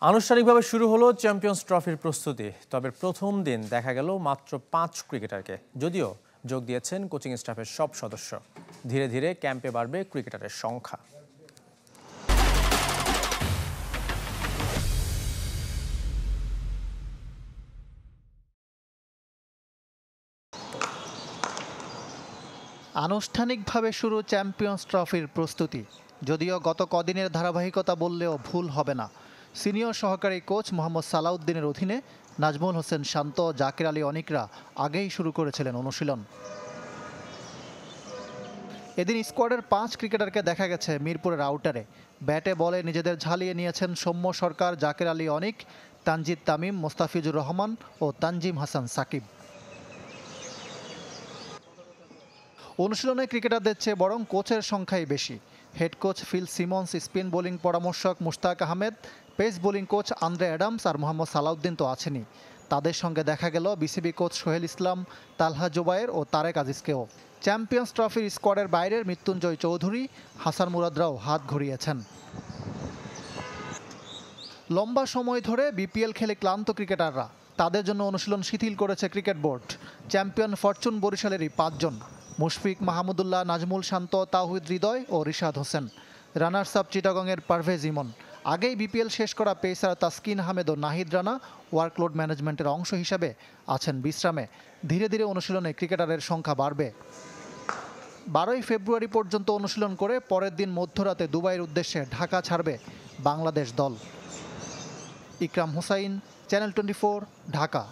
আনুষ্ঠানিকভাবে শুরু হলো চ্যাম্পিয়ন্স ট্রফির প্রস্তুতি। তবে প্রথম দিন দেখা গেল মাত্র ৫ ক্রিকেটারকে, যদিও যোগ দিয়েছেন কোচিং স্টাফের সব সদস্য। ধীরে ধীরে ক্যাম্পে বাড়বে ক্রিকেটারের সংখ্যা। আনুষ্ঠানিকভাবে শুরু চ্যাম্পিয়ন্স ট্রফির প্রস্তুতি, যদিও গত কদিনের ধারাবাহিকতা বললেও ভুল হবে না। সিনিয়র সহকারী কোচ মোহাম্মদ সালাউদ্দিনের অধীনে নাজমুল হোসেন শান্ত, জাকের আলী অনিকরা আগেই শুরু করেছিলেন অনুশীলন। এদিন স্কোয়াডের ৫ ক্রিকেটারকে দেখা গেছে মিরপুরের আউটারে। ব্যাটে বলে নিজেদের ঝালিয়ে নিয়েছেন সৌম্য সরকার, জাকের আলী অনিক, তানজিদ তামিম, মোস্তাফিজুর রহমান ও তানজিম হাসান সাকিব। অনুশীলনে ক্রিকেটারদের চেয়ে বরং কোচের সংখ্যাই বেশি। Head coach Phil Simmons, spin bowling পরামর্শক Mushtaq Ahmed, pace bowling coach Andre Adams আর মোহাম্মদ সালাউদ্দিন তো আছেনই। তাদের সঙ্গে দেখা গেল বিসিবি কোচ সোহেল ইসলাম, তালহা জোবায়ের ও তারেক আজিজকেও। চ্যাম্পিয়ন্স ট্রফির স্কোয়াডের বাইরের মৃত্যুঞ্জয় চৌধুরী, হাসান মুরাদরাও হাত ঘুরিয়েছেন। লম্বা সময় ধরে বিপিএল খেলে ক্লান্ত ক্রিকেটাররা, তাদের জন্য অনুশীলন শিথিল করেছে ক্রিকেট বোর্ড। চ্যাম্পিয়ন ফরচুন বরিশালেরই ৫ জন: মুশফিক, মাহমুদুল্লাহ, নাজমুল শান্ত, তাওহিদ হৃদয় ও রিশাদ হোসেন। রানার্স আপ চিটাগংয়ের পারভেজ ইমন। আগেই বিপিএল শেষ করা পেসার তাসকিন আহমেদ ও নাহিদ রানা ওয়ার্কলোড ম্যানেজমেন্টের অংশ হিসাবে আছেন বিশ্রামে। ধীরে ধীরে অনুশীলনে ক্রিকেটারের সংখ্যা বাড়বে। ১২ই ফেব্রুয়ারি পর্যন্ত অনুশীলন করে পরের দিন মধ্যরাতে দুবাইয়ের উদ্দেশ্যে ঢাকা ছাড়বে বাংলাদেশ দল। ইকরাম হুসাইন, চ্যানেল 24, ঢাকা।